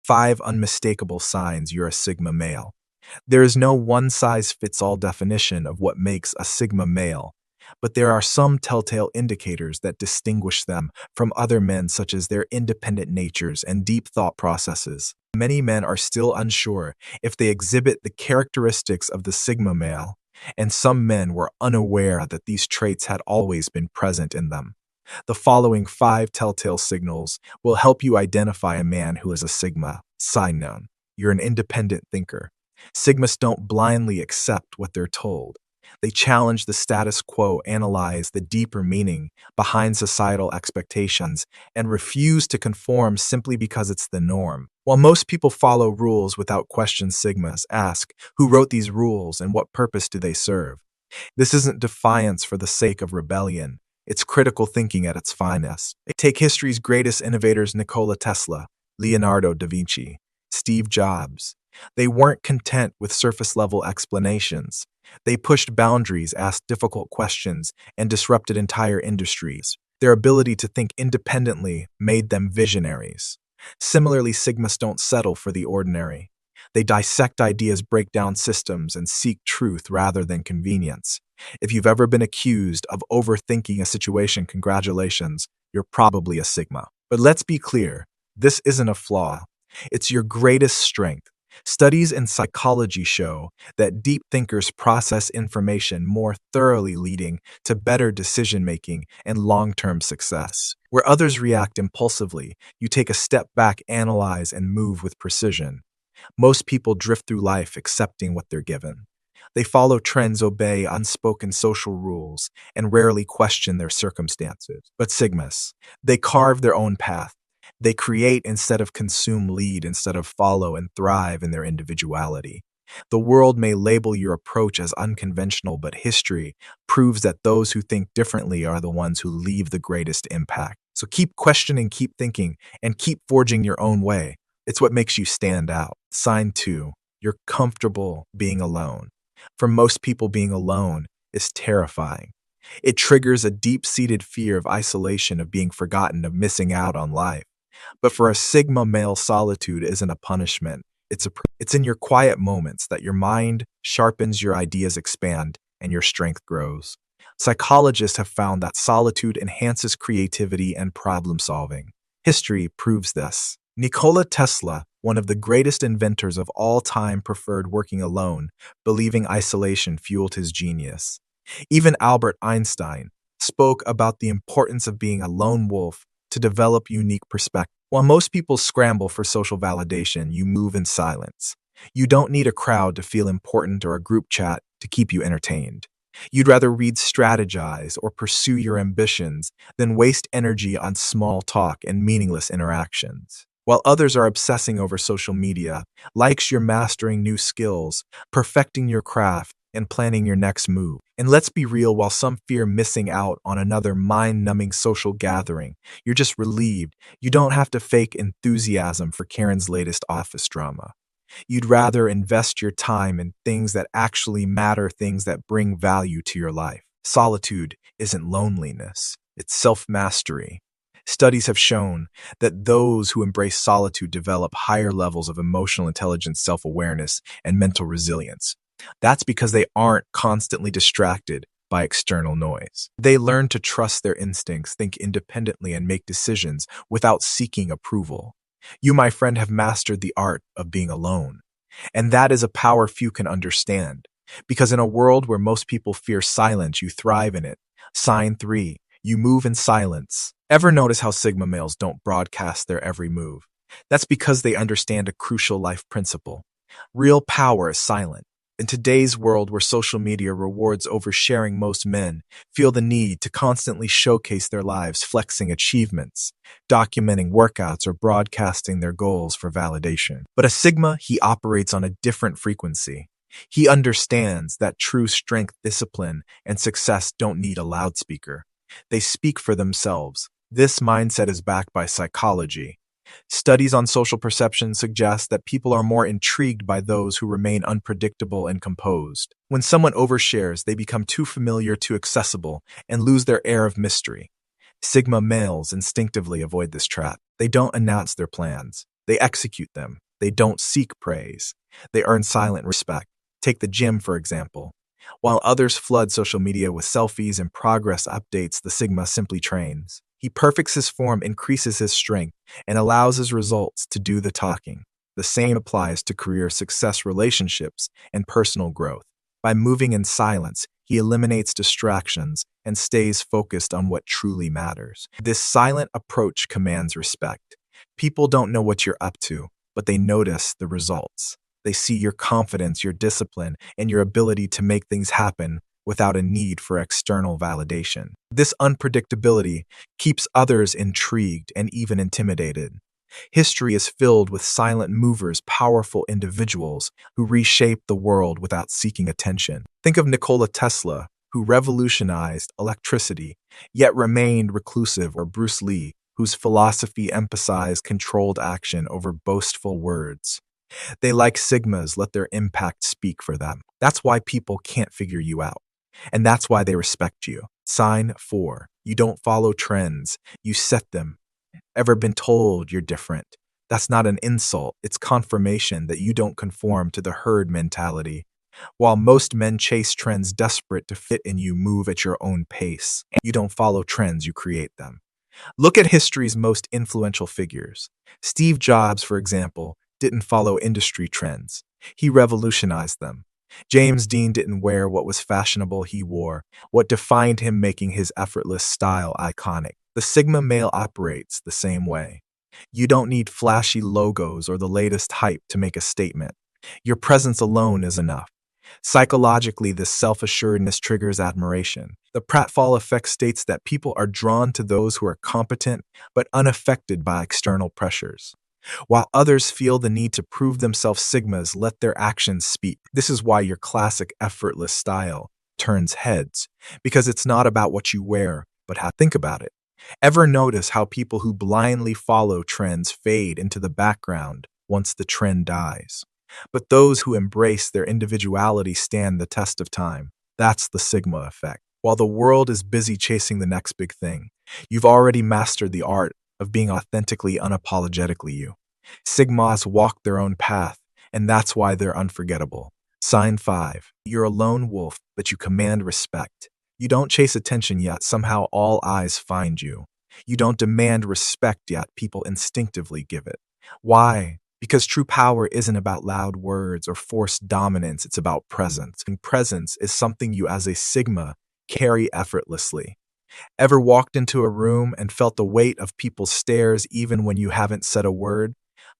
5 unmistakable signs you're a Sigma male. There is no one-size-fits-all definition of what makes a Sigma male, but there are some telltale indicators that distinguish them from other men, such as their independent natures and deep thought processes. Many men are still unsure if they exhibit the characteristics of the Sigma male, and some men were unaware that these traits had always been present in them. The following 5 telltale signals will help you identify a man who is a Sigma. Sign known: you're an independent thinker. Sigmas don't blindly accept what they're told. They challenge the status quo, analyze the deeper meaning behind societal expectations, and refuse to conform simply because it's the norm. While most people follow rules without question, Sigmas ask, who wrote these rules and what purpose do they serve? This isn't defiance for the sake of rebellion. It's critical thinking at its finest. Take history's greatest innovators: Nikola Tesla, Leonardo da Vinci, Steve Jobs. They weren't content with surface-level explanations. They pushed boundaries, asked difficult questions, and disrupted entire industries. Their ability to think independently made them visionaries. Similarly, Sigmas don't settle for the ordinary. They dissect ideas, break down systems, and seek truth rather than convenience. If you've ever been accused of overthinking a situation, congratulations, you're probably a Sigma. But let's be clear, this isn't a flaw. It's your greatest strength. Studies in psychology show that deep thinkers process information more thoroughly, leading to better decision-making and long-term success. Where others react impulsively, you take a step back, analyze, and move with precision. Most people drift through life accepting what they're given. They follow trends, obey unspoken social rules, and rarely question their circumstances. But Sigmas, they carve their own path. They create instead of consume, lead instead of follow, and thrive in their individuality. The world may label your approach as unconventional, but history proves that those who think differently are the ones who leave the greatest impact. So keep questioning, keep thinking, and keep forging your own way. It's what makes you stand out. Sign 2, you're comfortable being alone. For most people, being alone is terrifying. It triggers a deep-seated fear of isolation, of being forgotten, of missing out on life. But for a Sigma male, solitude isn't a punishment. It's in your quiet moments that your mind sharpens, your ideas expand, and your strength grows. Psychologists have found that solitude enhances creativity and problem-solving. History proves this. Nikola Tesla, one of the greatest inventors of all time, preferred working alone, believing isolation fueled his genius. Even Albert Einstein spoke about the importance of being a lone wolf to develop unique perspective. While most people scramble for social validation, you move in silence. You don't need a crowd to feel important or a group chat to keep you entertained. You'd rather read, strategize, or pursue your ambitions than waste energy on small talk and meaningless interactions. While others are obsessing over social media, likes, you're mastering new skills, perfecting your craft, and planning your next move. And let's be real, while some fear missing out on another mind-numbing social gathering, you're just relieved you don't have to fake enthusiasm for Karen's latest office drama. You'd rather invest your time in things that actually matter, things that bring value to your life. Solitude isn't loneliness, it's self-mastery. Studies have shown that those who embrace solitude develop higher levels of emotional intelligence, self-awareness, and mental resilience. That's because they aren't constantly distracted by external noise. They learn to trust their instincts, think independently, and make decisions without seeking approval. You, my friend, have mastered the art of being alone. And that is a power few can understand. Because in a world where most people fear silence, you thrive in it. Sign 3, you move in silence. Ever notice how Sigma males don't broadcast their every move? That's because they understand a crucial life principle. Real power is silent. In today's world where social media rewards oversharing, most men feel the need to constantly showcase their lives, flexing achievements, documenting workouts, or broadcasting their goals for validation. But a Sigma, he operates on a different frequency. He understands that true strength, discipline, and success don't need a loudspeaker. They speak for themselves. This mindset is backed by psychology. Studies on social perception suggest that people are more intrigued by those who remain unpredictable and composed. When someone overshares, they become too familiar, too accessible, and lose their air of mystery. Sigma males instinctively avoid this trap. They don't announce their plans. They execute them. They don't seek praise. They earn silent respect. Take the gym, for example. While others flood social media with selfies and progress updates, the Sigma simply trains. He perfects his form, increases his strength, and allows his results to do the talking. The same applies to career success, relationships, and personal growth. By moving in silence, he eliminates distractions and stays focused on what truly matters. This silent approach commands respect. People don't know what you're up to, but they notice the results. They see your confidence, your discipline, and your ability to make things happen without a need for external validation. This unpredictability keeps others intrigued and even intimidated. History is filled with silent movers, powerful individuals who reshape the world without seeking attention. Think of Nikola Tesla, who revolutionized electricity, yet remained reclusive, or Bruce Lee, whose philosophy emphasized controlled action over boastful words. They, like Sigmas, let their impact speak for them. That's why people can't figure you out. And that's why they respect you. Sign 4. You don't follow trends, you set them. Ever been told you're different? That's not an insult, it's confirmation that you don't conform to the herd mentality. While most men chase trends desperate to fit in, you move at your own pace. You don't follow trends, you create them. Look at history's most influential figures. Steve Jobs, for example, didn't follow industry trends. He revolutionized them. James Dean didn't wear what was fashionable, he wore what defined him, making his effortless style iconic. The Sigma male operates the same way. You don't need flashy logos or the latest hype to make a statement. Your presence alone is enough. Psychologically, this self-assuredness triggers admiration. The pratfall effect states that people are drawn to those who are competent but unaffected by external pressures. While others feel the need to prove themselves, Sigmas let their actions speak. This is why your classic effortless style turns heads, because it's not about what you wear, but how. Think about it. Ever notice how people who blindly follow trends fade into the background once the trend dies? But those who embrace their individuality stand the test of time. That's the Sigma effect. While the world is busy chasing the next big thing, you've already mastered the art of being authentically, unapologetically you. Sigmas walk their own path, and that's why they're unforgettable. Sign 5. You're a lone wolf, but you command respect. You don't chase attention, yet somehow all eyes find you. You don't demand respect, yet people instinctively give it. Why? Because true power isn't about loud words or forced dominance, it's about presence. And presence is something you as a Sigma carry effortlessly. Ever walked into a room and felt the weight of people's stares even when you haven't said a word?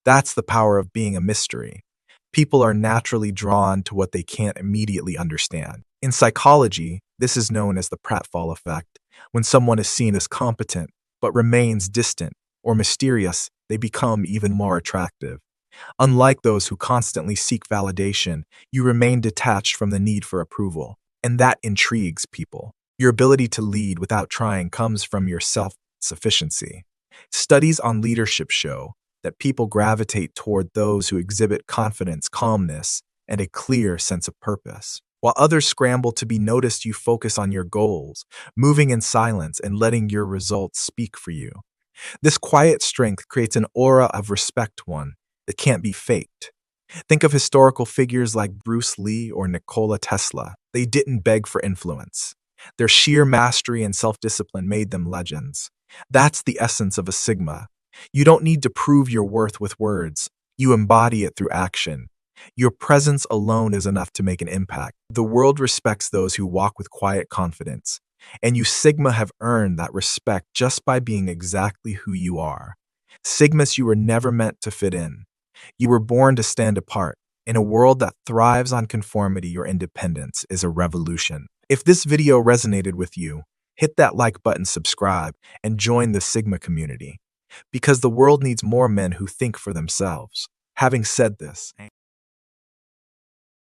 That's the power of being a mystery. People are naturally drawn to what they can't immediately understand. In psychology, this is known as the pratfall effect. When someone is seen as competent but remains distant or mysterious, they become even more attractive. Unlike those who constantly seek validation, you remain detached from the need for approval, and that intrigues people. Your ability to lead without trying comes from your self-sufficiency. Studies on leadership show that people gravitate toward those who exhibit confidence, calmness, and a clear sense of purpose. While others scramble to be noticed, you focus on your goals, moving in silence and letting your results speak for you. This quiet strength creates an aura of respect, one that can't be faked. Think of historical figures like Bruce Lee or Nikola Tesla. They didn't beg for influence. Their sheer mastery and self-discipline made them legends. That's the essence of a Sigma. You don't need to prove your worth with words. You embody it through action. Your presence alone is enough to make an impact. The world respects those who walk with quiet confidence, and you Sigma have earned that respect just by being exactly who you are. Sigmas, you were never meant to fit in. You were born to stand apart. In a world that thrives on conformity, your independence is a revolution. If this video resonated with you, hit that like button, subscribe, and join the Sigma community. Because the world needs more men who think for themselves. Having said this,